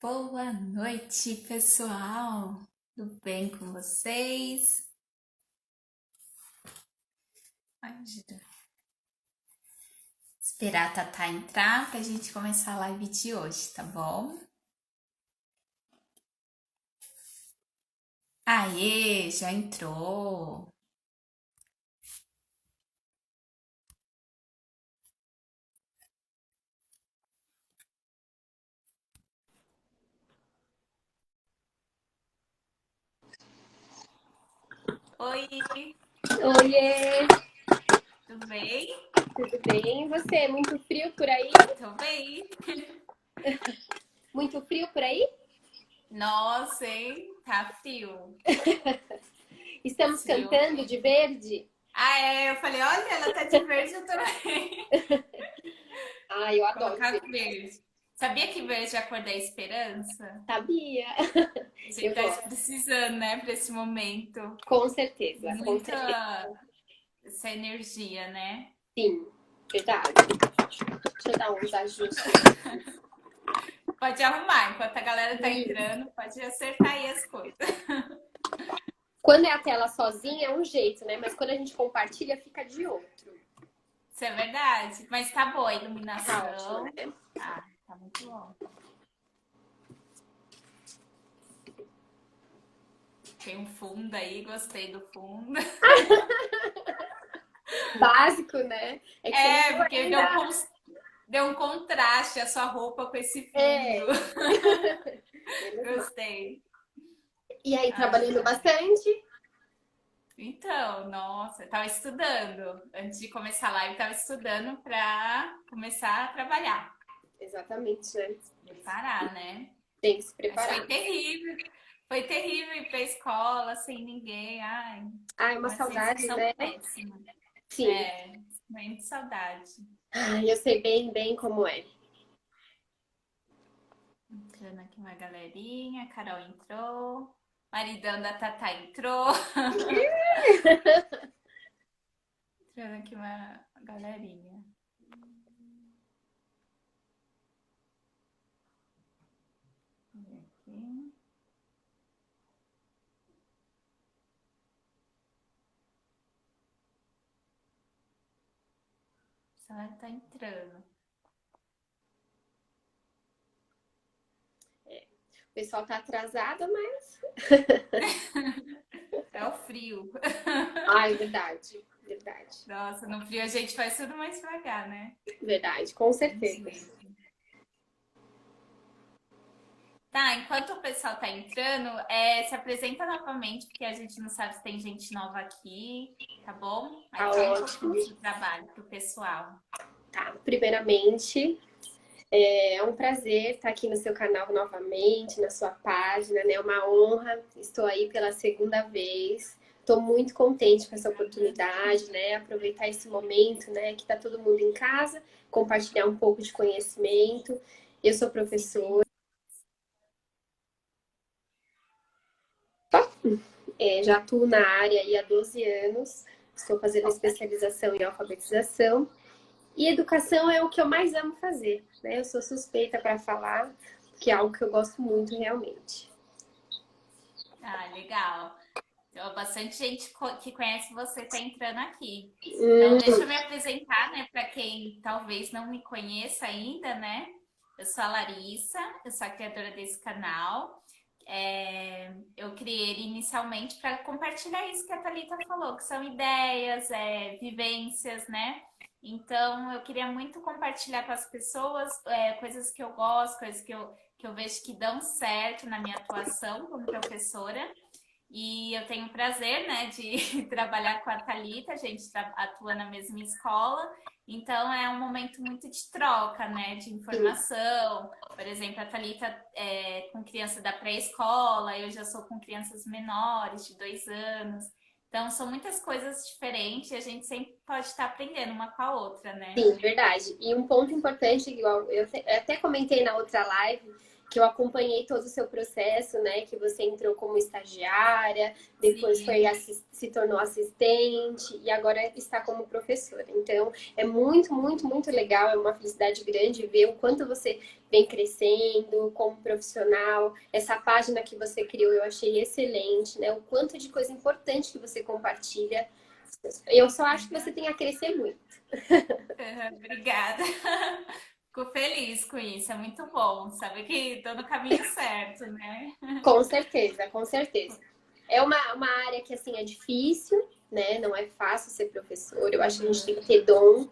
Boa noite, pessoal! Tudo bem com vocês? Esperar a Tatá entrar pra gente começar a live de hoje, tá bom? Aê, já entrou! Oi, Oiê, tudo bem? tudo bem? E você? Muito frio por aí? Tô bem! Muito frio por aí? Nossa, hein? Tá frio. Estamos Frio. cantando de verde? Ah, é, eu falei, olha, ela tá de verde, eu também. Ah, eu adoro Colocar verde. verde. Sabia que verde é a cor da esperança? Sabia? A gente Eu tá gosto. precisando, né, pra esse momento. Com certeza, com certeza. Muita essa energia, né? Sim, verdade. Deixa eu dar uns ajustes. Pode arrumar, enquanto a galera tá entrando, pode acertar aí as coisas. Quando é a tela sozinha é um jeito, né? Mas quando a gente compartilha fica de outro. Isso é verdade. Mas tá boa a Tá ótimo, iluminação. né? Tá muito bom. Tem um fundo aí, gostei do fundo. Básico, né? É que você não É, viu porque ainda. deu um contraste a sua roupa com esse fundo. É. Menos mal. Gostei. E aí, Ai, trabalhando bastante? então, nossa, eu tava estudando. Antes de começar a live, tava estudando pra começar a trabalhar. Exatamente, né? Preparar, né? Tem que se Mas foi preparar. terrível. Foi terrível ir pra escola sem ninguém. Ai, Ah, é uma uma sensação, sensação né? péssima. Sim. É, morrendo de saudade. Ai, eu sei bem, bem como é. Entrando aqui uma galerinha, a Carol entrou. Maridão da Tatá entrou. Entrando aqui uma galerinha. Vamos ver aqui. Ela tá entrando. O pessoal tá atrasado, mas. É o frio. Ai, verdade. Verdade. Nossa, no frio a gente faz tudo mais devagar, né? Verdade, com Tem certeza. jeito. Tá, enquanto o pessoal tá entrando, se apresenta novamente, porque a gente não sabe se tem gente nova aqui, tá bom? Aí Tá fala um pouquinho ótimo. do seu trabalho pro pessoal. Tá. Primeiramente, é um prazer estar aqui no seu canal novamente, na sua página, né? É uma honra. Estou aí pela segunda vez. Estou muito contente com essa oportunidade, né? Aproveitar esse momento, né? Que está todo mundo em casa, compartilhar um pouco de conhecimento. Eu sou professora, já atuo na área aí há 12 anos. Estou fazendo especialização em alfabetização. E educação é o que eu mais amo fazer, né? Eu sou suspeita para falar, que é algo que eu gosto muito realmente. Ah, legal. Então, bastante gente que conhece você tá entrando aqui. Então, Hum, deixa eu me apresentar, né, para quem talvez não me conheça ainda, né? Eu sou a Larissa, eu sou a criadora desse canal. Eu criei ele inicialmente para compartilhar isso que a Thalita falou, que são ideias, vivências, né? Então, eu queria muito compartilhar com as pessoas coisas que eu gosto, coisas que eu vejo que dão certo na minha atuação como professora. E eu tenho o prazer, né, de trabalhar com a Thalita, a gente atua na mesma escola, então é um momento muito de troca, né, de sim, informação. Por exemplo, a Thalita é com criança da pré-escola, eu já sou com crianças menores, de 2 anos. Então, são muitas coisas diferentes e a gente sempre pode estar aprendendo uma com a outra, né? sim, verdade. E um ponto importante, igual eu até comentei na outra live, que eu acompanhei todo o seu processo, né? Que você entrou como estagiária, depois Sim. se tornou assistente e agora está como professora. Então, é muito, muito, muito legal, é uma felicidade grande ver o quanto você vem crescendo como profissional. Essa página que você criou eu achei excelente, né? O quanto de coisa importante que você compartilha. Eu só acho que você tem a crescer muito. Obrigada. Fico feliz com isso, é muito bom saber que estou no caminho certo, né? Com certeza, com certeza. É uma área que, assim, é difícil, né? Não é fácil ser professor. Eu acho que a gente tem que ter dom.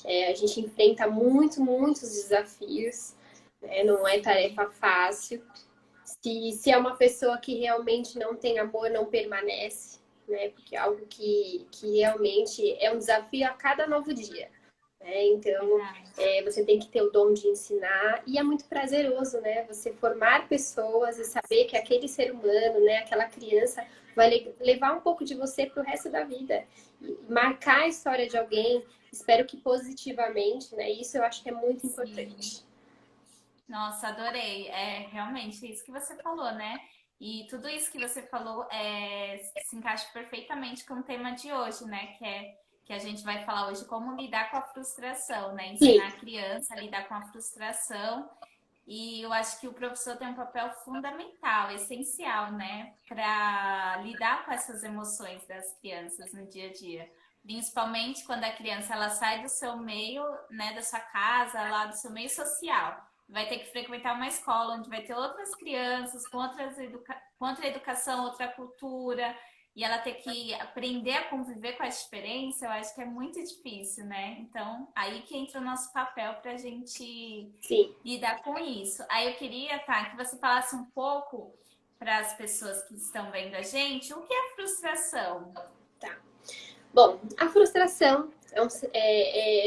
A gente enfrenta muitos desafios, né? Não é tarefa fácil. Se é uma pessoa que realmente não tem amor, não permanece, né? Porque é algo que realmente é um desafio a cada novo dia. Então, Verdade. você tem que ter o dom de ensinar e é muito prazeroso, né? Você formar pessoas e saber que aquele ser humano, né? Aquela criança vai levar um pouco de você para o resto da vida. E marcar a história de alguém, espero que positivamente, né? Isso eu acho que é muito Sim. importante. Nossa, adorei. É realmente isso que você falou, né? E tudo isso que você falou se encaixa perfeitamente com o tema de hoje, né? Que a gente vai falar hoje como lidar com a frustração, né? Sim, Ensinar a criança a lidar com a frustração. E eu acho que o professor tem um papel fundamental, essencial, né? Para lidar com essas emoções das crianças no dia a dia. Principalmente quando a criança ela sai do seu meio, né, da sua casa, lá do seu meio social, vai ter que frequentar uma escola onde vai ter outras crianças com outra educação, outra cultura, e ela ter que aprender a conviver com a diferença, eu acho que é muito difícil, né? Então, aí que entra o nosso papel para a gente sim. lidar com isso. Aí eu queria, tá, que você falasse um pouco para as pessoas que estão vendo a gente, o que é frustração? Tá. Bom, a frustração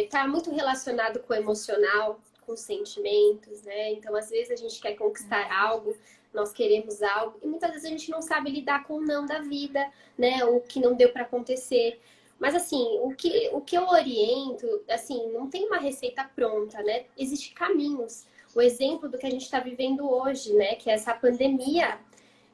tá muito relacionado com o emocional, com os sentimentos, né? Então, às vezes a gente quer conquistar algo, nós queremos algo, e muitas vezes a gente não sabe lidar com o não da vida, né? O que não deu para acontecer. Mas assim, o que eu oriento, assim, não tem uma receita pronta, né? Existem caminhos. O exemplo do que a gente está vivendo hoje, né? Que é essa pandemia.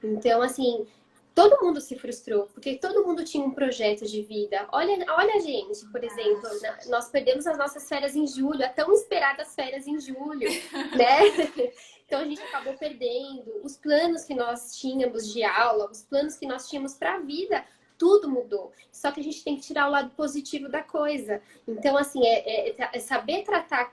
Então, assim, todo mundo se frustrou, porque todo mundo tinha um projeto de vida. Olha a gente, por exemplo, nós perdemos as nossas férias em julho, a tão esperadas férias em julho, né? Então a gente acabou perdendo os planos que nós tínhamos de aula, os planos que nós tínhamos para a vida, tudo mudou. Só que a gente tem que tirar o lado positivo da coisa. Então, assim, é saber tratar,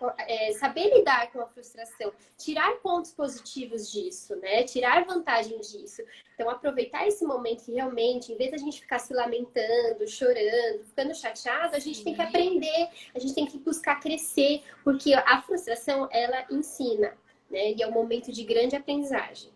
saber lidar com a frustração, tirar pontos positivos disso, né? Tirar vantagem disso. Então, aproveitar esse momento que realmente, em vez da gente ficar se lamentando, chorando, ficando chateado, a gente tem que Sim, aprender, a gente tem que buscar crescer, porque a frustração, ela ensina, né? E é um momento de grande aprendizagem.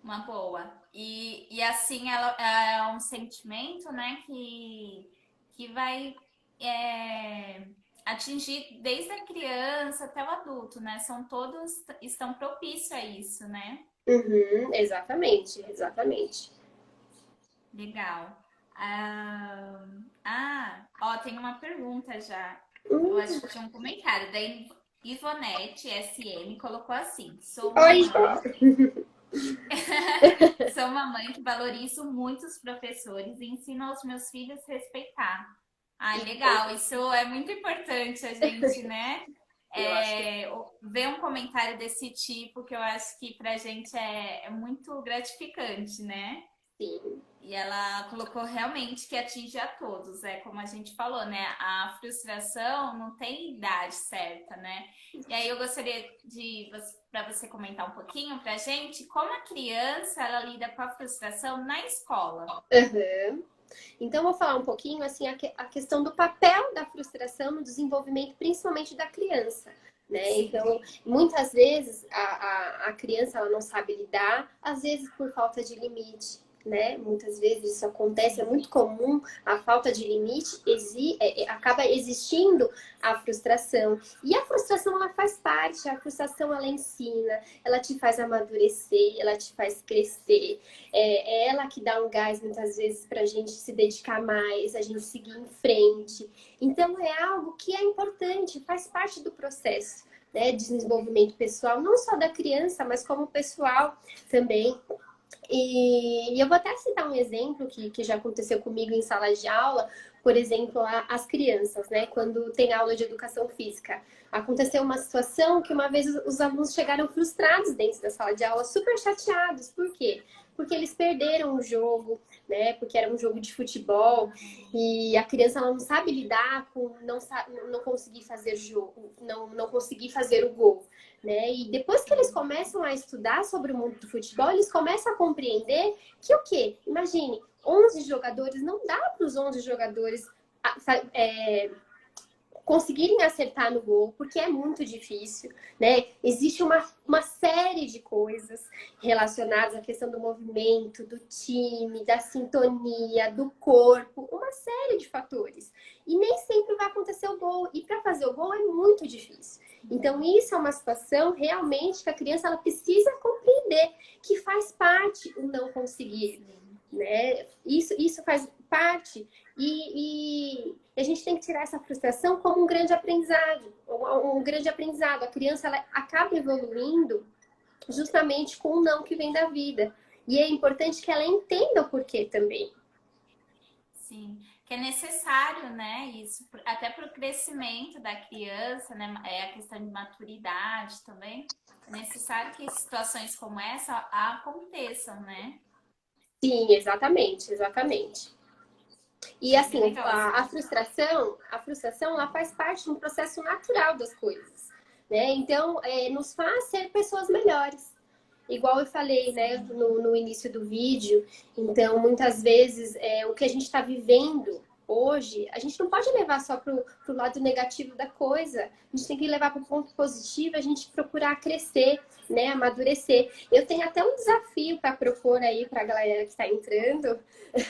uma boa. E assim, ela é um sentimento, né, que vai é, atingir desde a criança até o adulto, né? São todos estão propícios a isso, né? Uhum, exatamente, exatamente. Legal. Ó, tem uma pergunta já. Eu acho Hum, que tinha um comentário da Ivonete SM colocou assim: oi, sou uma mãe que valorizo muito os professores e ensino aos meus filhos a respeitar. Ah, legal. Isso é muito importante a gente, né? eu acho que Ver um comentário desse tipo que eu acho que pra gente é muito gratificante, né? sim. E ela colocou realmente que atinge a todos, é como a gente falou, né? A frustração não tem idade certa, né? E aí eu gostaria de para você comentar um pouquinho pra gente como a criança ela lida com a frustração na escola. Uhum. Então, eu vou falar um pouquinho assim a questão do papel da frustração no desenvolvimento, principalmente da criança. Né? Sim. Então, muitas vezes a criança ela não sabe lidar, às vezes por falta de limite. Né? Muitas vezes isso acontece, é muito comum a falta de limite, acaba existindo a frustração. E a frustração ela faz parte, a frustração ela ensina, ela te faz amadurecer, ela te faz crescer. É ela que dá um gás muitas vezes para a gente se dedicar mais, a gente seguir em frente. Então é algo que é importante, faz parte do processo. né? Desenvolvimento pessoal, não só da criança, mas como pessoal também. E eu vou até citar um exemplo que já aconteceu comigo em sala de aula, por exemplo, as crianças, né? Quando tem aula de educação física. Aconteceu uma situação que uma vez os alunos chegaram frustrados dentro da sala de aula, super chateados. Por quê? Porque eles perderam o jogo, né? Porque era um jogo de futebol e a criança ela não sabe lidar com não conseguir fazer jogo, não conseguir fazer o gol. Né? E depois que eles começam a estudar sobre o mundo do futebol, eles começam a compreender que o quê? Imagine, 11 jogadores, não dá para os 11 jogadores conseguirem acertar no gol, porque é muito difícil, né? Existe uma série de coisas relacionadas à questão do movimento, do time, da sintonia, do corpo, uma série de fatores. E nem sempre vai acontecer o gol. E para fazer o gol é muito difícil. Então, isso é uma situação realmente que a criança ela precisa compreender que faz parte o não conseguir, né? Isso faz parte e a gente tem que tirar essa frustração como um grande aprendizado, um grande aprendizado. A criança ela acaba evoluindo justamente com o não que vem da vida. E é importante que ela entenda o porquê também. Sim, que é necessário, né? Isso até para o crescimento da criança, né? É a questão de maturidade também. É necessário que situações como essa aconteçam, né? Sim, exatamente, exatamente. E É bem assim, legal esse a frustração ela faz parte de um processo natural das coisas, né? Então, nos faz ser pessoas melhores. Igual eu falei, né, no início do vídeo. Então, muitas vezes, o que a gente está vivendo hoje, a gente não pode levar só para o lado negativo da coisa. A gente tem que levar para o ponto positivo, a gente procurar crescer, né, amadurecer. Eu tenho até um desafio para propor aí para a galera que está entrando.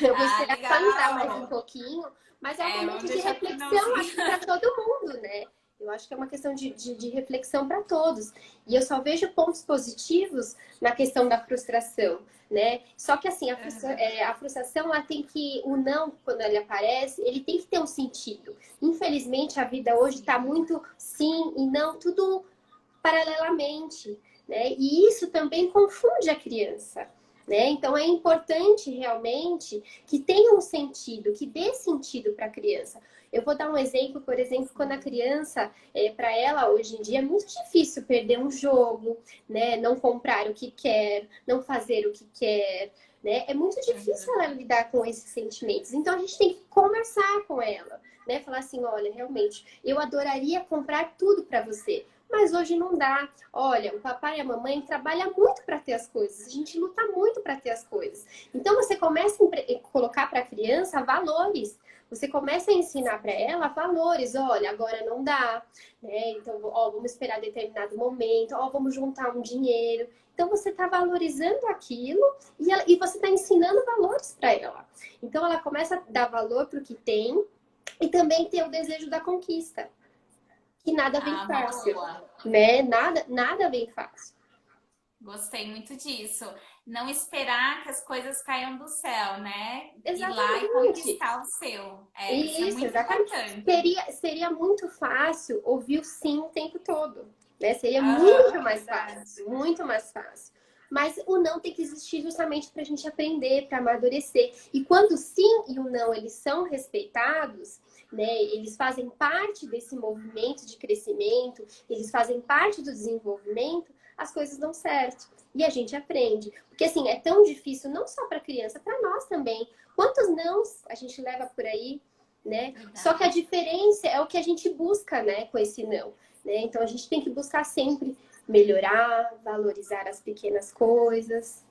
Eu vou esperar só entrar mais um legal! pouquinho, mas é um Vamos momento de deixar pro reflexão, acho finalzinho. que para todo mundo, né? Eu acho que é uma questão de reflexão para todos. E eu só vejo pontos positivos na questão da frustração, né? Só que assim, a frustração, ela tem que, o não, quando ele aparece, ele tem que ter um sentido. Infelizmente, a vida hoje está muito sim e não, tudo paralelamente, né? E isso também confunde a criança. Né? Então é importante realmente que tenha um sentido, que dê sentido para a criança. Eu vou dar um exemplo, por exemplo, quando a criança, para ela hoje em dia é muito difícil perder um jogo, né? Não comprar o que quer, não fazer o que quer, né? É muito difícil ela lidar com esses sentimentos. Então a gente tem que conversar com ela, né? Falar assim, olha, realmente, eu adoraria comprar tudo para você, mas hoje não dá. Olha, o papai e a mamãe trabalham muito para ter as coisas. A gente luta muito para ter as coisas. Então você começa a colocar para a criança valores. Você começa a ensinar para ela valores. Olha, agora não dá, né? Então, ó, vamos esperar determinado momento. Ó, vamos juntar um dinheiro. Então você está valorizando aquilo e você está ensinando valores para ela. Então ela começa a dar valor para o que tem e também ter o desejo da conquista. Que nada vem fácil, Boa! né? Nada vem fácil. Gostei muito disso. Não esperar que as coisas caiam do céu, né? Ir lá e Exatamente. conquistar o seu. Isso é Isso, muito exatamente. importante. Seria muito fácil ouvir o sim o tempo todo, né? Seria muito Aham, mais verdade. fácil, muito mais fácil. Mas o não tem que existir justamente para a gente aprender, para amadurecer. E quando o sim e o não eles são respeitados, né? Eles fazem parte desse movimento de crescimento, eles fazem parte do desenvolvimento, as coisas dão certo. E a gente aprende. Porque assim, é tão difícil não só para a criança, para nós também. Quantos nãos a gente leva por aí, né? Só que a Verdade. diferença é o que a gente busca, né, com esse não, né? Então a gente tem que buscar sempre melhorar, valorizar as pequenas coisas.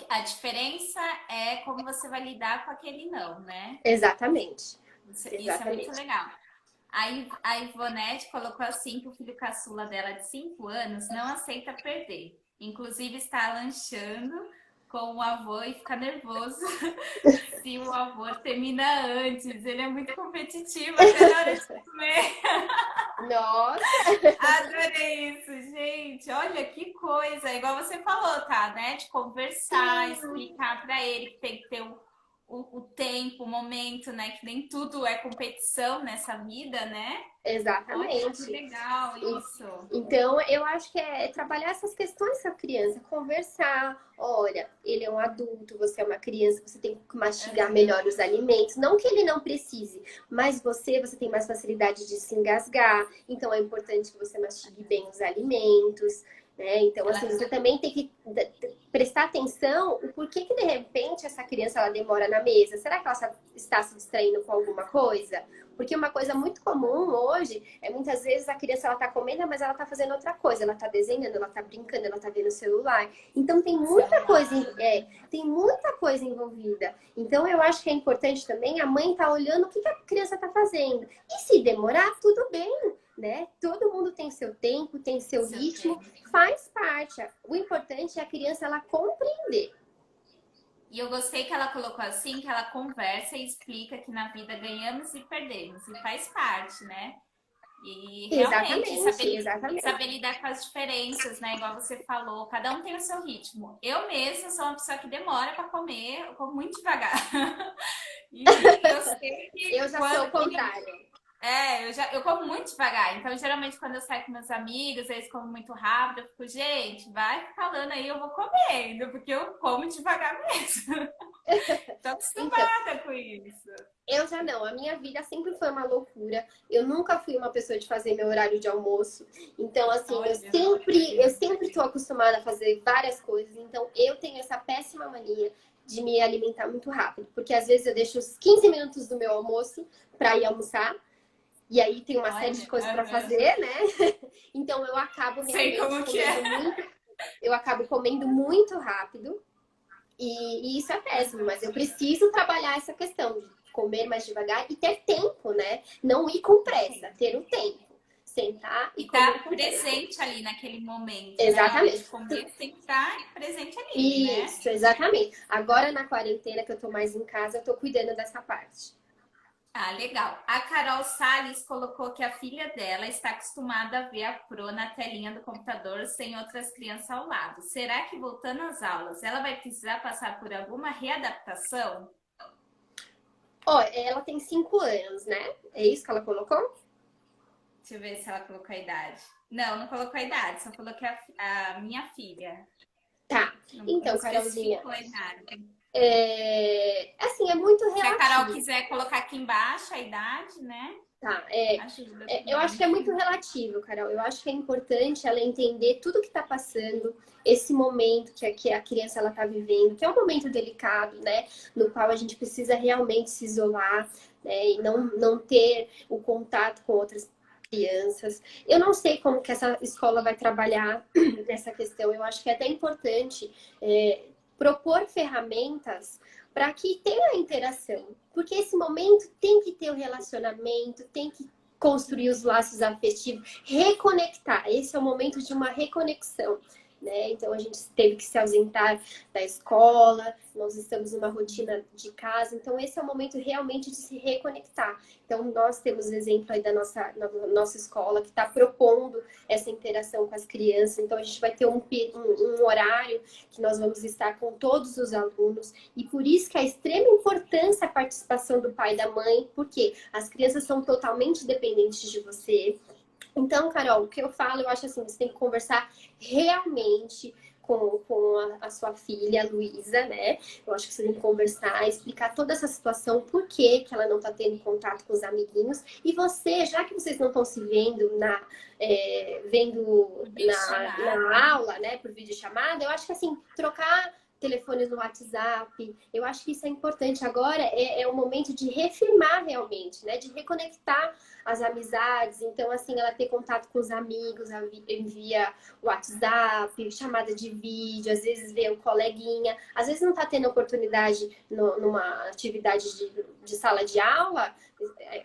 A diferença é como você vai lidar com aquele não, né? Exatamente. Isso é muito Exatamente. legal. A Ivonete colocou assim que o filho caçula dela de 5 anos não aceita perder. Inclusive está lanchando com o avô e fica nervoso se o avô termina antes. Ele é muito competitivo até na hora de comer. Nossa, Adorei isso, gente. Olha que coisa. Igual você falou, tá? Né? De conversar, sim, explicar para ele que tem que ter o tempo, o momento, né? Que nem tudo é competição nessa vida, né? Olha, que Exatamente. legal isso. Então, eu acho que é trabalhar essas questões com a criança, conversar. Olha, ele é um adulto, você é uma criança, você tem que mastigar melhor Uhum. os alimentos. Não que ele não precise, mas você tem mais facilidade de se engasgar. Então, é importante que você mastigue bem os alimentos. Né? Então, assim, Ela, você também tem que prestar atenção o porquê que, de repente, essa criança ela demora na mesa. Será que ela está se distraindo com alguma coisa? Porque uma coisa muito comum hoje é muitas vezes a criança ela tá comendo, mas ela tá fazendo outra coisa. Ela tá desenhando, ela tá brincando, ela tá vendo o celular. Então celular. tem muita coisa envolvida. Então eu acho que é importante também a mãe tá olhando o que a criança tá fazendo. E se demorar, tudo bem, né? Todo mundo tem seu tempo, tem seu Seu ritmo, tempo. faz parte. O importante é a criança ela compreender. E eu gostei que ela colocou assim, que ela conversa e explica que na vida ganhamos e perdemos, e faz parte, né? E realmente Exatamente, exatamente. saber lidar com as diferenças, né? Igual você falou, cada um tem o seu ritmo. Eu mesma sou uma pessoa que demora para comer, eu como muito devagar. E eu sei que Eu já sou o quando contrário. eu como muito devagar. Então, geralmente, quando eu saio com meus amigos, eles comem muito rápido, eu fico, gente, vai falando aí, eu vou comendo, porque eu como devagar mesmo. Tô Então, acostumada com isso. eu já não, a minha vida sempre foi uma loucura. Eu nunca fui uma pessoa de fazer meu horário de almoço. Então, assim, Olha. eu sempre tô acostumada a fazer várias coisas. Então, eu tenho essa péssima mania de me alimentar muito rápido, porque às vezes eu deixo os 15 minutos do meu almoço para ir almoçar, e aí tem uma série de Olha, coisas para aham. fazer, né? Então, eu acabo Sei realmente como que comendo é. muito, eu acabo comendo muito rápido. E isso é péssimo, mas eu preciso trabalhar essa questão de comer mais devagar e ter tempo, né? Não ir com pressa, ter o tempo. Sentar e E comer tá com tempo. presente ali naquele momento, né? Na hora de Exatamente. comer, tem que estar presente ali, né? Isso, exatamente. Agora na quarentena, que eu tô mais em casa, eu tô cuidando dessa parte. Ah, legal. A Carol Salles colocou que a filha dela está acostumada a ver a Pro na telinha do computador sem outras crianças ao lado. Será que voltando às aulas, ela vai precisar passar por alguma readaptação? Ó, ela tem 5 anos, né? É isso que ela colocou? Deixa eu ver se ela colocou a idade. Não, não colocou a idade, só falou que é a minha filha. Tá. Não Então, Carolzinha, especificou a idade. assim, é muito Se a Carol relativo. quiser colocar aqui embaixo a idade, né? Tá, Ajuda eu acho que é também. muito relativo, Carol. Eu acho que é importante ela entender tudo que está passando, esse momento que a criança ela está vivendo, que é um momento delicado, né? No qual a gente precisa realmente se isolar, né? E não ter o contato com outras crianças. Eu não sei como que essa escola vai trabalhar nessa questão. Eu acho que é até importante propor ferramentas para que tenha interação. Porque esse momento tem que ter o relacionamento, tem que construir os laços afetivos, reconectar. Esse é o momento de uma reconexão. Né? Então a gente teve que se ausentar da escola, nós estamos numa rotina de casa, então esse é o momento realmente de se reconectar. Então nós temos exemplo aí da nossa escola que está propondo essa interação com as crianças, então a gente vai ter um horário que nós vamos estar com todos os alunos, e por isso que é extrema importância a participação do pai e da mãe, porque as crianças são totalmente dependentes de você. Então, Carol, o que eu falo, eu acho assim, você tem que conversar realmente com a sua filha, a Luísa, né? Eu acho que você tem que conversar, explicar toda essa situação, por que ela não está tendo contato com os amiguinhos. E você, já que vocês não estão se vendo vendo Vídeo chamada. na aula, né, por videochamada, eu acho que assim, trocar telefones no WhatsApp, eu acho que isso é importante. Agora é o momento de reafirmar realmente, né? De reconectar as amizades. Então, assim, ela ter contato com os amigos, envia WhatsApp, chamada de vídeo, às vezes vê o coleguinha, às vezes não tá tendo oportunidade numa atividade de sala de aula,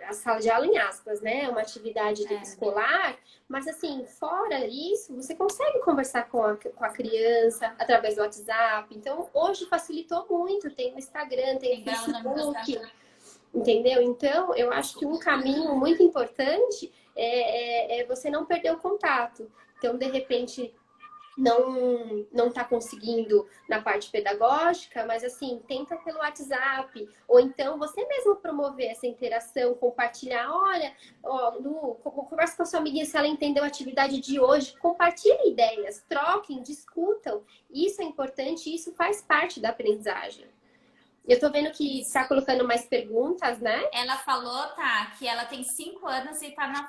a sala de aula em aspas, né? Uma atividade escolar, mas assim, fora isso, você consegue conversar com a criança através do WhatsApp. Então, hoje facilitou muito, tem o Instagram, tem o Lembrar o nome do Facebook. Entendeu? Então, eu acho que um caminho muito importante é você não perder o contato. Então, de repente, não está conseguindo na parte pedagógica, mas assim, tenta pelo WhatsApp, ou então você mesmo promover essa interação, compartilhar, olha, ó, Lu, conversa com a sua amiguinha se ela entendeu a atividade de hoje, compartilhe ideias, troquem, discutam, isso é importante, isso faz parte da aprendizagem. Eu tô vendo que Isso. tá colocando mais perguntas, né? Ela falou, tá, que ela tem 5 anos e tá na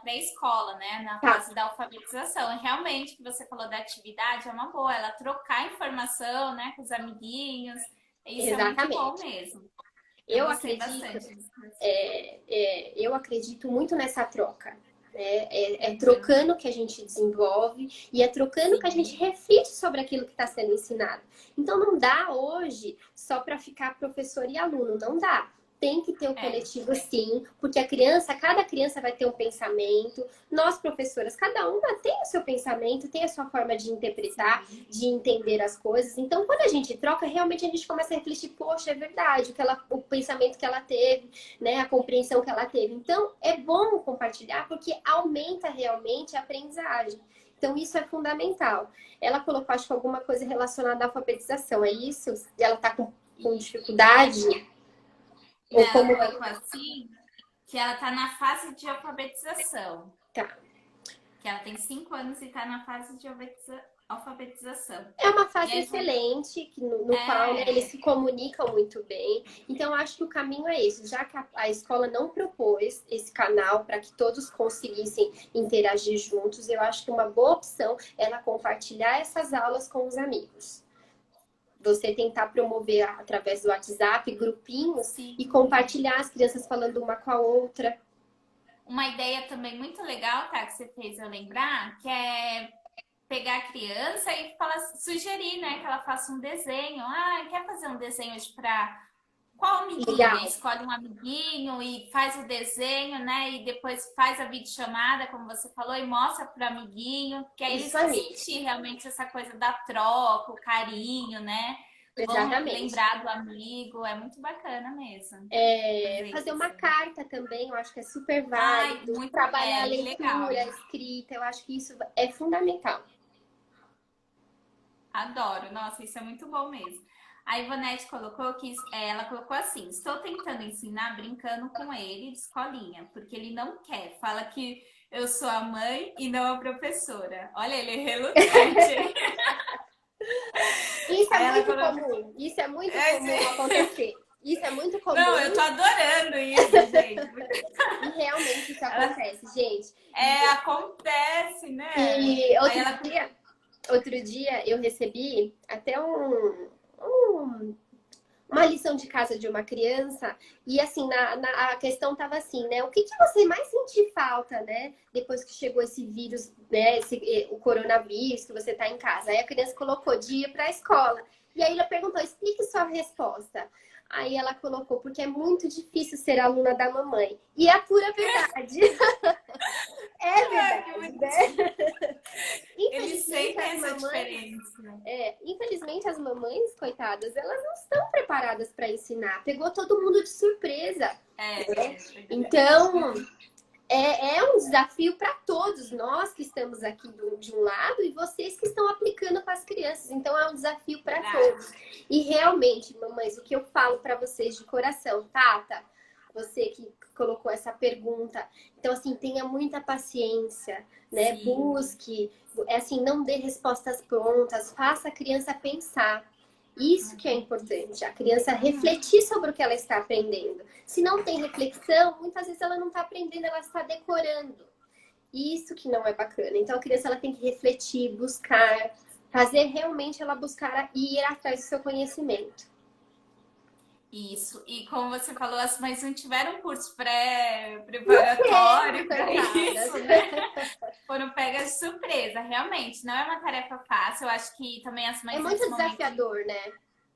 pré-escola, né? Na Tá, fase da alfabetização. E realmente, o que você falou da atividade é uma boa, ela trocar informação, né, com os amiguinhos. Isso é muito bom exatamente. mesmo. Eu Eu gostei acredito, bastante disso. eu acredito muito nessa troca. Né? É Uhum. trocando que a gente desenvolve e é trocando que a gente Sim. reflete sobre aquilo que está sendo ensinado. Então não dá hoje só para ficar professor e aluno, não dá. Tem que ter o É. coletivo sim, porque cada criança vai ter um pensamento. Nós, professoras, cada uma tem o seu pensamento, tem a sua forma de interpretar, Sim. de entender as coisas. Então, quando a gente troca, realmente a gente começa a refletir, poxa, é verdade, o pensamento que ela teve, né, a compreensão que ela teve. Então, é bom compartilhar porque aumenta realmente a aprendizagem. Então, isso é fundamental. Ela colocou, acho que alguma coisa relacionada à alfabetização, é isso? Ela está com dificuldade? Não, Ou ela como... colocou assim que ela tá na fase de alfabetização. Tá. Que ela tem 5 anos e tá na fase de alfabetização. É uma E fase aí, excelente, no qual, né, eles é, se comunicam muito bem. Então, acho que o caminho é esse. Já que a escola não propôs esse canal para que todos conseguissem interagir juntos, eu acho que uma boa opção é ela compartilhar essas aulas com os amigos. Você tentar promover através do WhatsApp grupinhos e sim. compartilhar as crianças falando uma com a outra. Uma ideia também muito legal, tá? Que você fez eu lembrar, que é pegar a criança e falar, sugerir, né? Que ela faça um desenho. Ah, quer fazer um desenho hoje para qual amiguinho? Legal. Escolhe um amiguinho e faz o desenho, né? E depois faz a videochamada, como você falou, e mostra pro amiguinho, que aí eles Isso vão aí. sentir realmente essa coisa da troca, o carinho, né? Vão Exatamente. lembrar do amigo, é muito bacana mesmo fazer Fazer uma isso. carta também, eu acho que é super Ai, válido. muito, Trabalhar a muito legal. leitura, a escrita, eu acho que isso é fundamental. Adoro, nossa, isso é muito bom mesmo. A Ivonete colocou que ela colocou assim: estou tentando ensinar brincando com ele de escolinha, porque ele não quer. Fala que eu sou a mãe e não a professora. Olha, ele é relutante, hein? Isso é Aí ela muito colocou. comum. Isso é muito comum acontecer. Isso é muito Não, eu tô comum adorando isso, gente. e realmente isso Ela, acontece, gente. acontece, né? E Aí ela. outro dia eu recebi até um uma lição de casa de uma criança e assim, a questão estava assim, né? O que você mais sentiu falta, né? Depois que chegou esse vírus, né? O coronavírus, que você está em casa. Aí a criança colocou dia para a escola. E aí ela perguntou, explique sua resposta. Aí ela colocou, porque é muito difícil ser aluna da mamãe. E é a pura verdade. É Ai, que verdade, bonitinho. né? Eles Infelizmente, sentem as essa mamães diferença. infelizmente, as mamães, coitadas, elas não estão preparadas para ensinar. Pegou todo mundo de surpresa. Né? É verdade. Então, é um desafio para todos nós que estamos aqui de um lado e vocês que estão aplicando com as crianças. Então, é um desafio para Verdade. todos. E realmente, mamães, o que eu falo para vocês de coração, Tata, você que colocou essa pergunta. Então, assim, tenha muita paciência, né? Sim. Busque, assim, não dê respostas prontas, faça a criança pensar. Isso que é importante, a criança refletir sobre o que ela está aprendendo. Se não tem reflexão, muitas vezes ela não está aprendendo, ela está decorando. Isso que não é bacana. Então, a criança ela tem que refletir, buscar, fazer realmente ela buscar e ir atrás do seu conhecimento. Isso. E como você falou, as mães não tiveram curso Não pré-preparatório para coitadas. isso, né? Foram pegas de surpresa. Realmente, não é uma tarefa fácil. Eu acho que também as É mães muito nesse momento desafiador, né?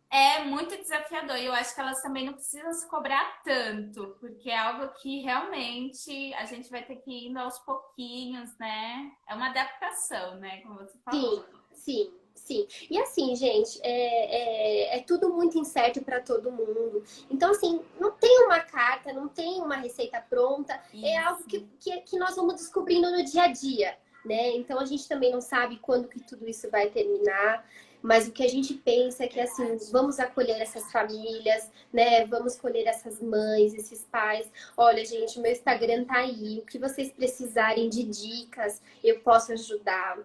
é muito desafiador. E eu acho que elas também não precisam se cobrar tanto, porque é algo que realmente a gente vai ter que ir indo aos pouquinhos, né? É uma adaptação, né? Como você Sim, falou. sim, sim. E assim, gente, é tudo muito incerto para todo mundo. Então, assim, não tem uma carta, não tem uma receita pronta. É algo Isso. que nós vamos descobrindo no dia a dia. né? Então a gente também não sabe quando que tudo isso vai terminar. Mas o que a gente pensa é que, assim, vamos acolher essas famílias, né? Vamos acolher essas mães, esses pais. Olha, gente, o meu Instagram tá aí. O que vocês precisarem de dicas, eu posso ajudar.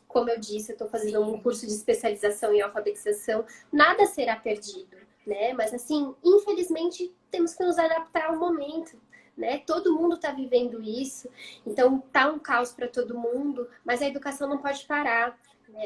Como eu disse, eu estou fazendo um curso de especialização em alfabetização. Nada será perdido, né? Mas, assim, infelizmente, temos que nos adaptar ao momento, né? Todo mundo está vivendo isso. Então, tá um caos para todo mundo, mas a educação não pode parar.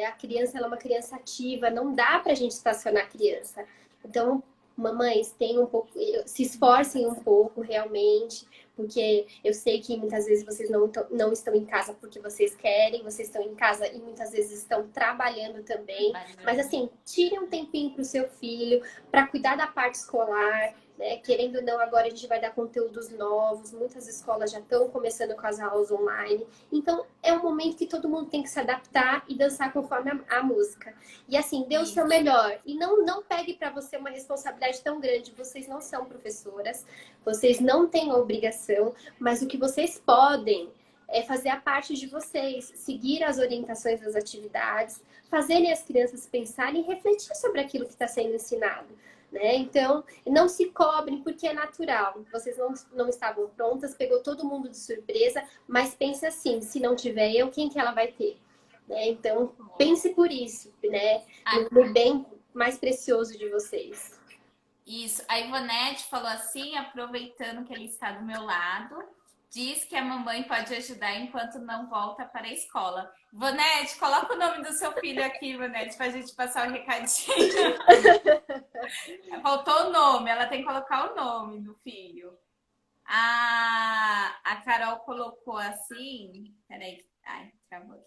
A criança, ela é uma criança ativa, não dá para a gente estacionar a criança. Então, mamães, tenham um pouco, se esforcem um pouco realmente, porque eu sei que muitas vezes vocês não estão em casa porque vocês querem, vocês estão em casa e muitas vezes estão trabalhando também. Mas assim, tire um tempinho para o seu filho, para cuidar da parte escolar, né? Querendo ou não, agora a gente vai dar conteúdos novos, muitas escolas já estão começando com as aulas online. Então, é um momento que todo mundo tem que se adaptar e dançar conforme a música. E assim, dê o seu melhor. E não pegue para você uma responsabilidade tão grande. Vocês não são professoras, vocês não têm obrigação, mas o que vocês podem é fazer a parte de vocês, seguir as orientações das atividades, fazerem as crianças pensarem e refletir sobre aquilo que está sendo ensinado. Né? Então, não se cobrem porque é natural. Vocês não estavam prontas, pegou todo mundo de surpresa, mas pense assim, se não tiver eu, quem que ela vai ter? Né? Então, pense por isso, né? No bem mais precioso de vocês. Isso. A Ivonete falou assim, aproveitando que ele está do meu lado, diz que a mamãe pode ajudar enquanto não volta para a escola. Ivonete, coloca o nome do seu filho aqui, Ivonete, para a gente passar o recadinho. Faltou o nome, ela tem que colocar o nome do filho. A Carol colocou assim. Peraí, ai, travou aqui.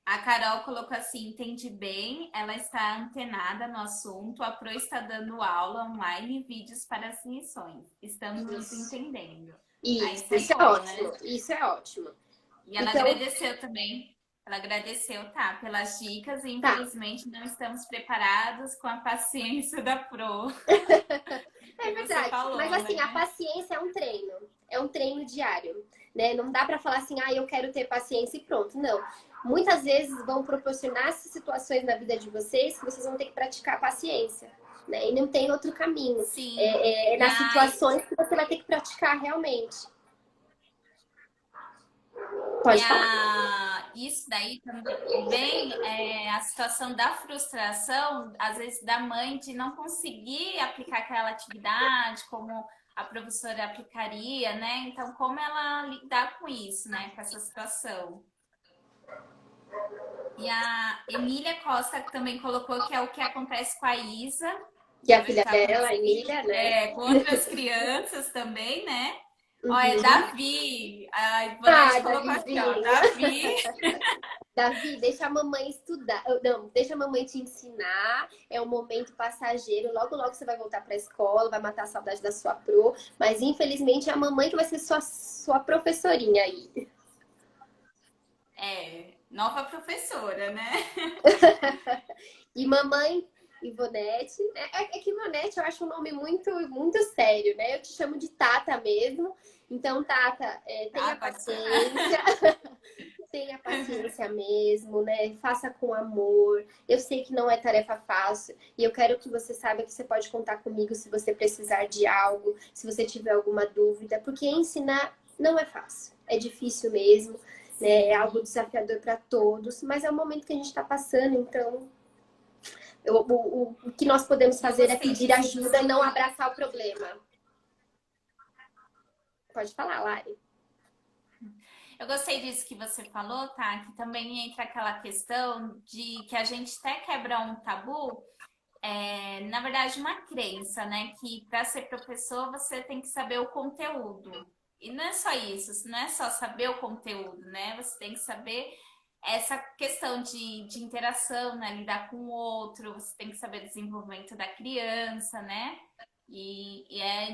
A Carol colocou assim: entendi bem, ela está antenada no assunto. A Pro está dando aula online e vídeos para as lições. Estamos nos entendendo. Isso é ótimo, né? Isso é ótimo. E ela agradeceu também. Ela agradeceu, tá, pelas dicas e infelizmente não estamos preparados com a paciência da Pro. É verdade, falou, mas assim, né? A paciência é um treino diário, né? Não dá para falar assim, eu quero ter paciência e pronto, não. Muitas vezes vão proporcionar essas situações na vida de vocês que vocês vão ter que praticar a paciência, né? E não tem outro caminho. Sim. Nas situações que você vai ter que praticar realmente. Pode falar. Isso daí também é a situação da frustração, às vezes, da mãe de não conseguir aplicar aquela atividade como a professora aplicaria, né? Então, como ela lidar com isso, né? Com essa situação. E a Emília Costa também colocou que é o que acontece com a Isa. Que é a filha dela, a Emília, né? Com outras crianças também, né? Olha, Davi. A Ivonete colocou aqui, ó. Davi. Davi, deixa a mamãe estudar. Não, deixa a mamãe te ensinar. É um momento passageiro. Logo, logo você vai voltar para a escola, vai matar a saudade da sua pro. Mas, infelizmente, é a mamãe que vai ser sua professorinha aí. Nova professora, né? E mamãe Ivonete. É que Ivonete eu acho um nome muito, muito sério, né? Eu te chamo de Tata mesmo. Então, Tata, tenha paciência. Tenha paciência mesmo, né? Faça com amor. Eu sei que não é tarefa fácil. E eu quero que você saiba que você pode contar comigo se você precisar de algo, se você tiver alguma dúvida. Porque ensinar não é fácil. É difícil mesmo. Né? É algo desafiador para todos. Mas é o momento que a gente está passando, então... O que nós podemos fazer é pedir ajuda e não abraçar o problema. Pode falar, Lari. Eu gostei disso que você falou, tá? Que também entra aquela questão de que a gente até quebra um tabu, na verdade, uma crença, né? Que para ser professor você tem que saber o conteúdo. E não é só isso, não é só saber o conteúdo, né? Você tem que saber essa questão de interação, né? Lidar com o outro, você tem que saber o desenvolvimento da criança, né? E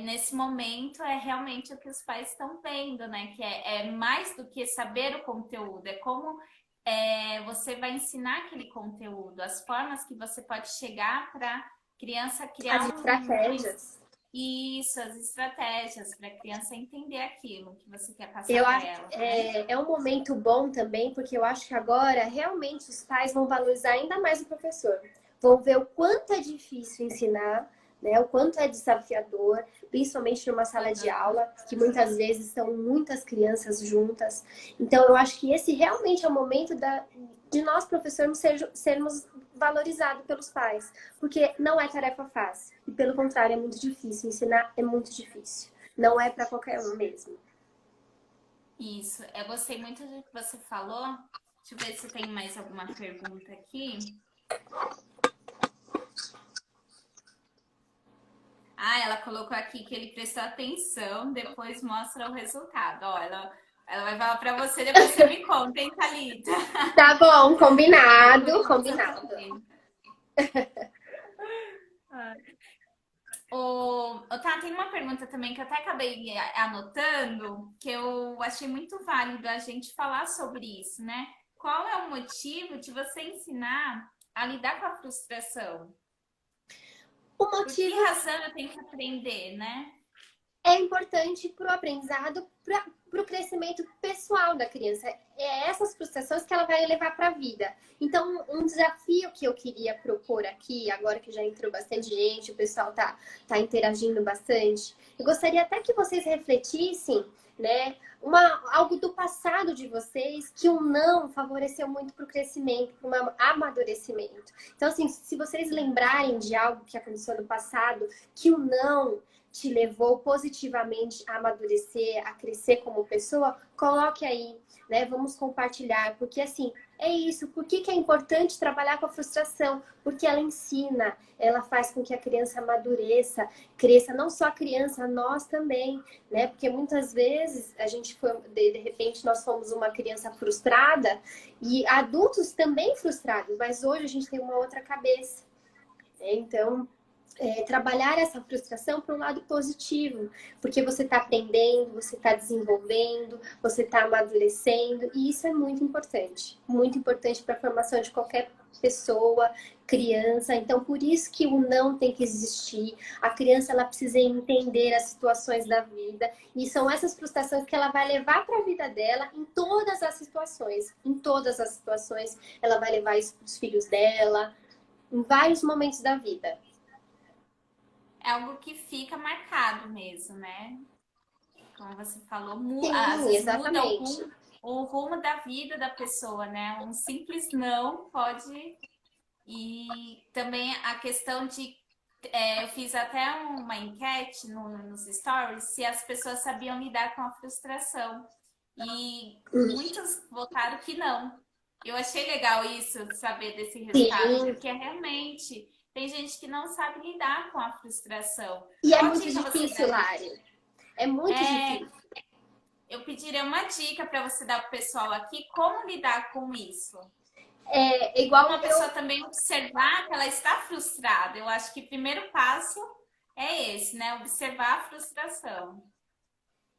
nesse momento é realmente o que os pais estão vendo, né? Que é mais do que saber o conteúdo, é como você vai ensinar aquele conteúdo, as formas que você pode chegar para criança criar as estratégias. isso, as estratégias para a criança entender aquilo que você quer Eu passar para acho ela, que né? é um momento bom também, porque eu acho que agora realmente os pais vão valorizar ainda mais o professor. Vão ver o quanto é difícil ensinar, né? O quanto é desafiador, principalmente numa sala de Uhum. aula, que muitas vezes são muitas crianças juntas. Então, eu acho que esse realmente é o momento de nós, professores, sermos valorizados pelos pais. Porque não é tarefa fácil. E, pelo contrário, é muito difícil. Ensinar é muito difícil. Não é para qualquer um mesmo. Isso, eu gostei muito do que você falou. Deixa eu ver se tem mais alguma pergunta aqui. Ah, ela colocou aqui que ele prestou atenção, depois mostra o resultado. Ó, ela vai falar para você, depois você me conta, hein, Thalita? Tá bom, Depois combinado, mostra combinado. também. Tá, tem uma pergunta também que eu até acabei anotando, que eu achei muito válido a gente falar sobre isso, né? Qual é o motivo de você ensinar a lidar com a frustração? O Por que motivo razão eu tenho que aprender, né? é importante para o aprendizado, para o crescimento pessoal da criança. É essas frustrações que ela vai levar para a vida. Então, um desafio que eu queria propor aqui, agora que já entrou bastante gente, o pessoal tá interagindo bastante, eu gostaria até que vocês refletissem, né? Algo do passado de vocês que o não favoreceu muito para o crescimento, para o amadurecimento. Então, assim, se vocês lembrarem de algo que aconteceu no passado, que o não te levou positivamente a amadurecer, a crescer como pessoa, coloque aí, né? Vamos compartilhar, porque assim, é isso. Por que é importante trabalhar com a frustração? Porque ela ensina, ela faz com que a criança amadureça, cresça, não só a criança, nós também, né? Porque muitas vezes a gente foi, de repente, nós fomos uma criança frustrada e adultos também frustrados, mas hoje a gente tem uma outra cabeça, né? Então, trabalhar essa frustração para um lado positivo, porque você está aprendendo, você está desenvolvendo, você está amadurecendo, e isso é muito importante para a formação de qualquer pessoa, criança. Então, por isso que o não tem que existir. A criança ela precisa entender as situações da vida, e são essas frustrações que ela vai levar para a vida dela em todas as situações. Em todas as situações, ela vai levar isso para os filhos dela, em vários momentos da vida. É algo que fica marcado mesmo, né? Como você falou, às Sim, vezes muda exatamente. o rumo da vida da pessoa, né? Um simples não pode. E também a questão de. Eu fiz até uma enquete nos stories se as pessoas sabiam lidar com a frustração. E muitos votaram que não. Eu achei legal isso, saber desse resultado, Sim, porque realmente tem gente que não sabe lidar com a frustração. e é Qual muito dica você difícil, daria? Lari. É muito É, difícil. eu pediria uma dica para você dar para o pessoal aqui como lidar com isso. É Como igual a pessoa eu. também observar que ela está frustrada. Eu acho que o primeiro passo é esse, né? Observar a frustração.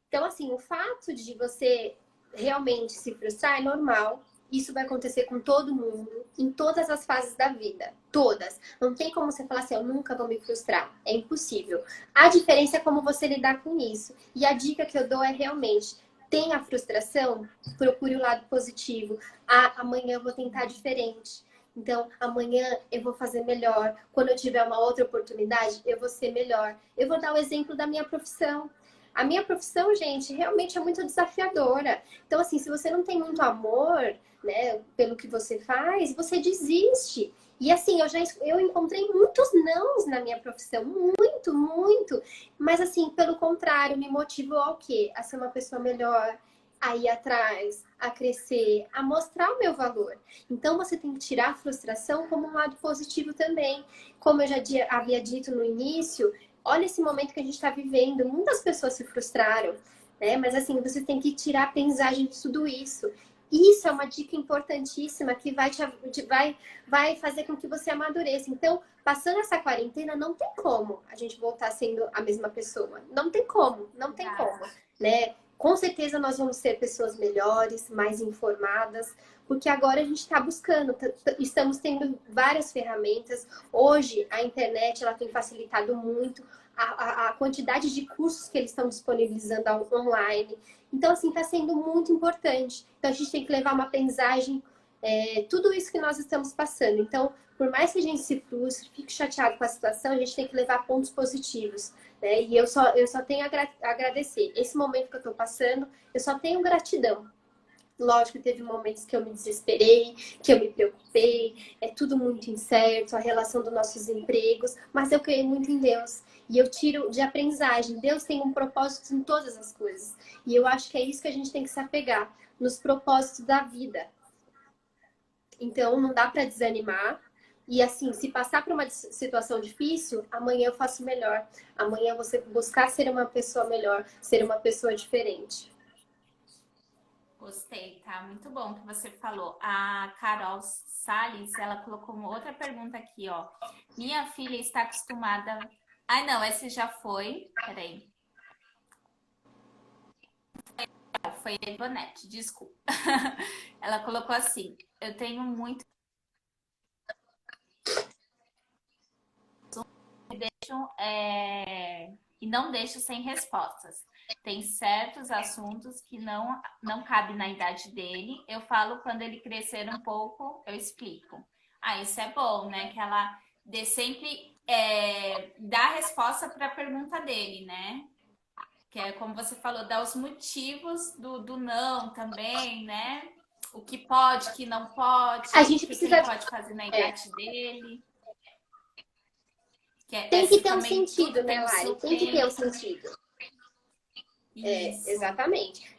Então, assim, o fato de você realmente se frustrar é normal. Isso vai acontecer com todo mundo, em todas as fases da vida. Todas. Não tem como você falar assim, eu nunca vou me frustrar. É impossível. A diferença é como você lidar com isso. E a dica que eu dou é realmente, tenha frustração, procure o lado positivo. Ah, amanhã eu vou tentar diferente. Então, amanhã eu vou fazer melhor. Quando eu tiver uma outra oportunidade, eu vou ser melhor. Eu vou dar o exemplo da minha profissão. A minha profissão, gente, realmente é muito desafiadora. Então, assim, se você não tem muito amor, né, pelo que você faz, você desiste. E assim, eu encontrei muitos nãos na minha profissão, muito, muito. Mas assim, pelo contrário, me motivou ao quê? A ser uma pessoa melhor, a ir atrás, a crescer, a mostrar o meu valor. Então você tem que tirar a frustração como um lado positivo também. Como eu já havia dito no início, olha esse momento que a gente está vivendo. Muitas pessoas se frustraram, né? Mas assim, você tem que tirar a aprendizagem de tudo isso. Isso é uma dica importantíssima que vai fazer com que você amadureça. Então, passando essa quarentena, não tem como a gente voltar sendo a mesma pessoa. Não tem como, não tem como, Verdade. né? Com certeza nós vamos ser pessoas melhores, mais informadas, porque agora a gente está buscando, estamos tendo várias ferramentas. Hoje a internet ela tem facilitado muito a quantidade de cursos que eles estão disponibilizando online. Então, assim, está sendo muito importante. Então, a gente tem que levar uma aprendizagem, tudo isso que nós estamos passando. Então, por mais que a gente se frustre, fique chateado com a situação, a gente tem que levar pontos positivos, né? E eu só tenho a agradecer. Esse momento que eu estou passando, eu só tenho gratidão. Lógico que teve momentos que eu me desesperei, que eu me preocupei, é tudo muito incerto, a relação dos nossos empregos, mas eu creio muito em Deus. E eu tiro de aprendizagem. Deus tem um propósito em todas as coisas. E eu acho que é isso que a gente tem que se apegar, nos propósitos da vida. Então, não dá para desanimar. E assim, se passar por uma situação difícil, amanhã eu faço melhor. Amanhã você buscar ser uma pessoa melhor, ser uma pessoa diferente. Gostei, tá? Muito bom que você falou. A Carol Salles, ela colocou uma outra pergunta aqui, ó. Minha filha está acostumada. Ai, não, esse já foi. Peraí. Foi a Ivonete, desculpa. Ela colocou assim: eu tenho muito e não deixo sem respostas. Tem certos assuntos que não cabe na idade dele. Eu falo quando ele crescer um pouco, eu explico. Ah, isso é bom, né? Que ela dê sempre dá a resposta para a pergunta dele, né? Que é como você falou, dar os motivos do não também, né? O que pode, o que não pode, A o gente que ele precisa. pode fazer na É, idade dele. Que é tem que essa ter um também, sentido, tudo né, tem o Lari? seu Tem que ter um tempo. sentido. Isso. Exatamente.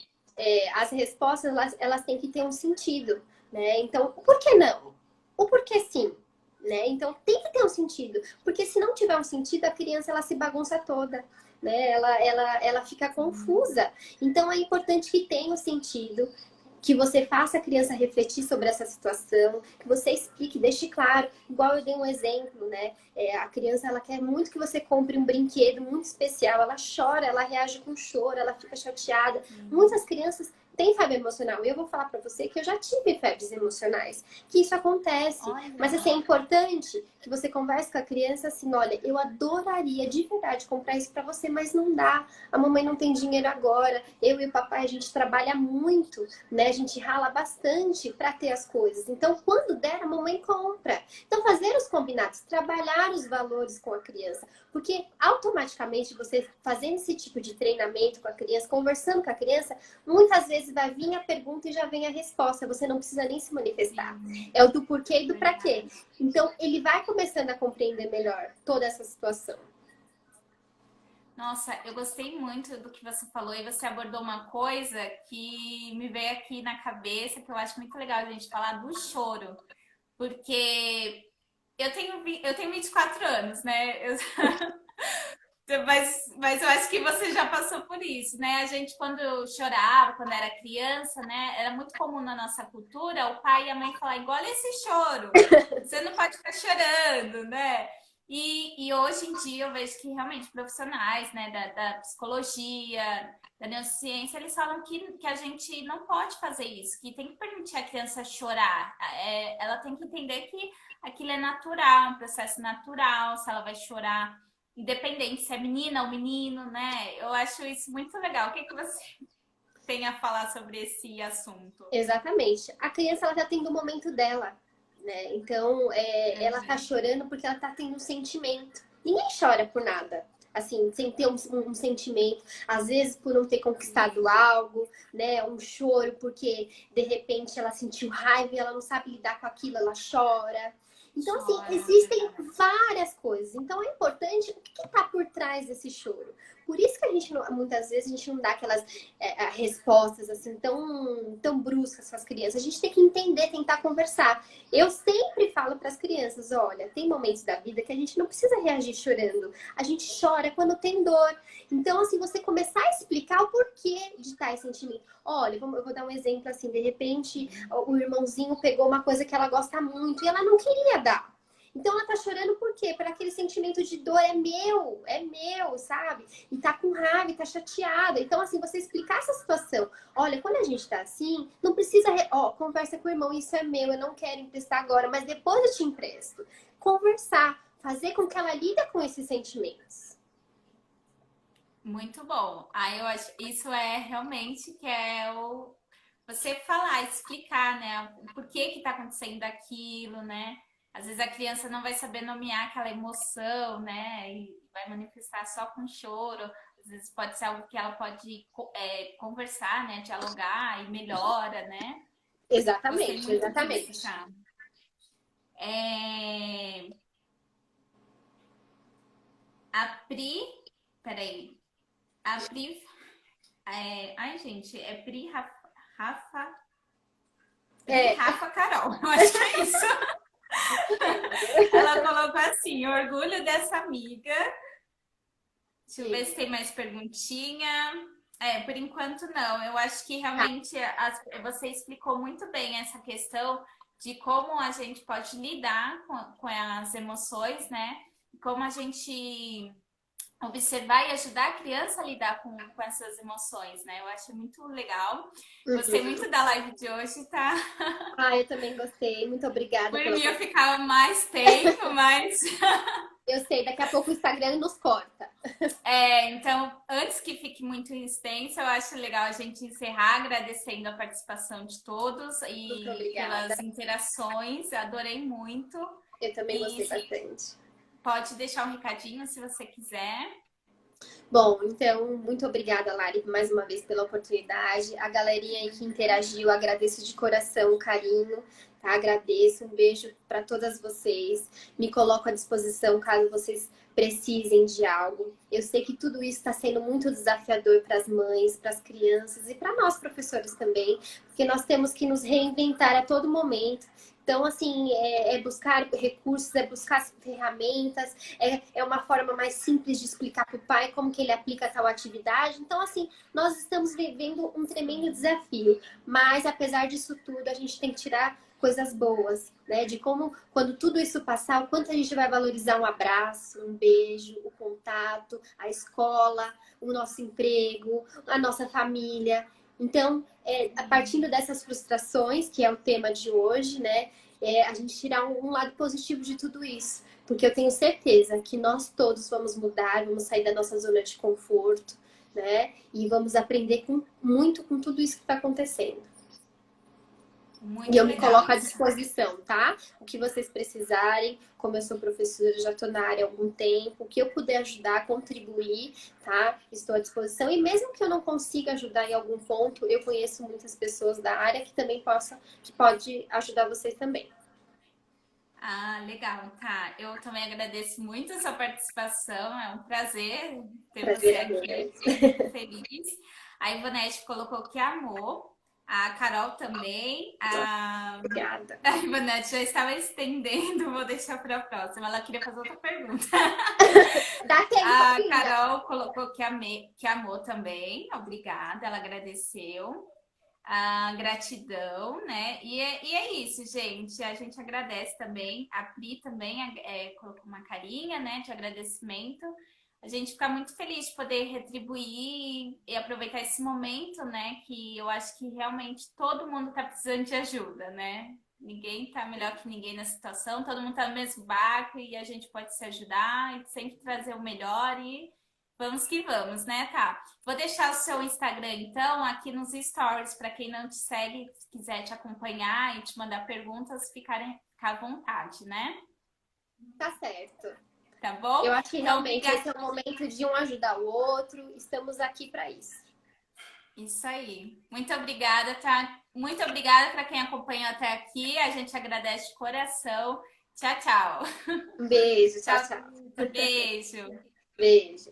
As respostas, elas têm que ter um sentido, né? Então, por que não? O porquê sim, né? Então, tem que ter um sentido. Porque se não tiver um sentido, a criança, ela se bagunça toda, né? Ela fica confusa. Então, é importante que tenha um sentido, que você faça a criança refletir sobre essa situação, que você explique, deixe claro, igual eu dei um exemplo, né? A criança, ela quer muito que você compre um brinquedo muito especial, ela chora, ela reage com choro, ela fica chateada. Muitas crianças têm febre emocional, e eu vou falar para você que eu já tive febres emocionais, que isso acontece, mas Olha. assim, é importante que você converse com a criança assim, olha, eu adoraria de verdade comprar isso para você, mas não dá, a mamãe não tem dinheiro agora, eu e o papai, a gente trabalha muito, né? A gente rala bastante para ter as coisas. Então, quando der, a mamãe compra. Então, fazer os combinados, trabalhar os valores com a criança. Porque automaticamente você fazendo esse tipo de treinamento com a criança, conversando com a criança, muitas vezes vai vir a pergunta e já vem a resposta. Você não precisa nem se manifestar. É o do porquê e do para quê. Então, ele vai começando a compreender melhor toda essa situação. Nossa, eu gostei muito do que você falou e você abordou uma coisa que me veio aqui na cabeça, que eu acho muito legal a gente falar do choro. Porque eu tenho 24 anos, né? Mas eu acho que você já passou por isso, né? A gente, quando chorava, quando era criança, né? Era muito comum na nossa cultura o pai e a mãe falar, engole esse choro, você não pode ficar chorando, né? E hoje em dia eu vejo que realmente profissionais, né, da psicologia, da neurociência, eles falam que a gente não pode fazer isso, que tem que permitir a criança chorar. Ela tem que entender que aquilo é natural, um processo natural, se ela vai chorar independente se é menina ou menino, né? Eu acho isso muito legal. O que você tem a falar sobre esse assunto? Exatamente. A criança, ela tá tendo o momento dela, né? Então, ela tá Uhum. chorando porque ela tá tendo um sentimento. Ninguém chora por nada. Assim, sem ter um sentimento, às vezes por não ter conquistado algo, né? Um choro porque de repente ela sentiu raiva e ela não sabe lidar com aquilo, ela chora. Então, assim, Chora, existem verdade. várias coisas. Então, é importante o que está por trás desse choro. Por isso que a gente, muitas vezes, a gente não dá aquelas respostas assim tão bruscas com as crianças. A gente tem que entender, tentar conversar. Eu sempre falo para as crianças, olha, tem momentos da vida que a gente não precisa reagir chorando. A gente chora quando tem dor. Então, assim, você começar a explicar o porquê de tais sentimentos. Olha, eu vou dar um exemplo assim, de repente o irmãozinho pegou uma coisa que ela gosta muito e ela não queria dar. Então ela tá chorando por quê? Por aquele sentimento de dor, é meu, sabe? E tá com raiva, e tá chateada. Então, assim, você explicar essa situação. Olha, quando a gente tá assim, não precisa. Conversa com o irmão, isso é meu, eu não quero emprestar agora, mas depois eu te empresto. Conversar, fazer com que ela lida com esses sentimentos. Muito bom. Aí eu acho isso é realmente que é o você falar, explicar, né? O porquê que está acontecendo aquilo, né? Às vezes a criança não vai saber nomear aquela emoção, né? E vai manifestar só com choro. Às vezes pode ser algo que ela pode conversar, né? Dialogar e melhora, né? Gostei Exatamente, muito disso, exatamente. tá? É... A Pri, peraí. A Pri, ai gente, é Pri Rafa, Pri É, Rafa Carol, eu acho que é isso. Ela colocou assim, orgulho dessa amiga. Deixa eu ver se tem mais perguntinha. Por enquanto não. Eu acho que tá. realmente você explicou muito bem essa questão de como a gente pode lidar com as emoções, né? Como a gente observar e ajudar a criança a lidar com essas emoções, né? Eu acho muito legal. Gostei Uhum. muito da live de hoje, tá? Ah, eu também gostei. Muito obrigada Por pela mim eu oportunidade. ficava mais tempo, mas Eu sei, daqui a pouco o Instagram nos corta. então, antes que fique muito extenso, eu acho legal a gente encerrar agradecendo a participação de todos Muito e obrigada. pelas interações. Adorei muito. Eu também E gostei bastante. pode deixar um recadinho se você quiser. Bom, então, muito obrigada, Lari, mais uma vez pela oportunidade. A galerinha aí que interagiu, agradeço de coração o carinho, tá? Agradeço, um beijo para todas vocês. Me coloco à disposição caso vocês precisem de algo. Eu sei que tudo isso está sendo muito desafiador para as mães, para as crianças e para nós, professores também, porque nós temos que nos reinventar a todo momento. Então, assim, é buscar recursos, é buscar ferramentas, é uma forma mais simples de explicar para o pai como que ele aplica tal atividade. Então, assim, nós estamos vivendo um tremendo desafio, mas apesar disso tudo, a gente tem que tirar coisas boas, né? De como, quando tudo isso passar, o quanto a gente vai valorizar um abraço, um beijo, o contato, a escola, o nosso emprego, a nossa família. Então, a partir dessas frustrações, que é o tema de hoje, né? A gente tirar um lado positivo de tudo isso. Porque eu tenho certeza que nós todos vamos mudar, vamos sair da nossa zona de conforto, né? E vamos aprender muito com tudo isso que está acontecendo. E Muito eu me legal coloco à isso. disposição, tá? O que vocês precisarem, como eu sou professora, já estou na área há algum tempo, o que eu puder ajudar, contribuir, tá? Estou à disposição. E mesmo que eu não consiga ajudar em algum ponto, eu conheço muitas pessoas da área que também que pode ajudar vocês também. Ah, legal, tá. Eu também agradeço muito a sua participação. É um prazer ter você Prazer é meu, aqui. né? Fiquei muito feliz. A Ivonete colocou que amou. A Carol também. Obrigada. A Ivonete já estava estendendo, vou deixar para a próxima. Ela queria fazer outra pergunta. Dá tempo A ainda. Carol colocou que amou também. Obrigada, ela agradeceu. A gratidão, né? E é isso, gente. A gente agradece também. A Pri também colocou uma carinha, né, de agradecimento. A gente fica muito feliz de poder retribuir e aproveitar esse momento, né? Que eu acho que realmente todo mundo está precisando de ajuda, né? Ninguém está melhor que ninguém na situação, todo mundo está no mesmo barco e a gente pode se ajudar e sempre trazer o melhor e vamos que vamos, né, tá? Vou deixar o seu Instagram, então, aqui nos stories, para quem não te segue, se quiser te acompanhar e te mandar perguntas, ficar à vontade, né? Tá certo. Tá bom? Eu acho que Então, realmente obrigada. esse é o momento de um ajudar o outro. Estamos aqui para isso. Isso aí. Muito obrigada, tá? Muito obrigada para quem acompanhou até aqui. A gente agradece de coração. Tchau, tchau. Um beijo, tchau, Tchau, tchau. beijo. Beijo.